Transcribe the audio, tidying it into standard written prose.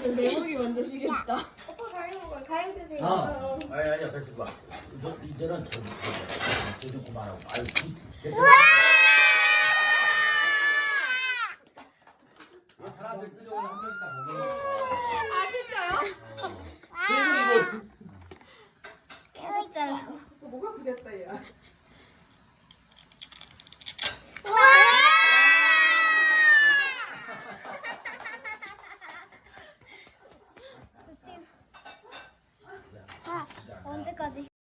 아빠는 내먹이 먼저 쉬겠다. 오빠 과일 먹어요. 과일 드세요. 아니 그래서 봐. 이제는 저좀 그만하고. 아유 사람들 표정을 한 번씩 다 보고. 아 진짜요? 그리고 이거 진짜요? 뭐가 부렸다 야.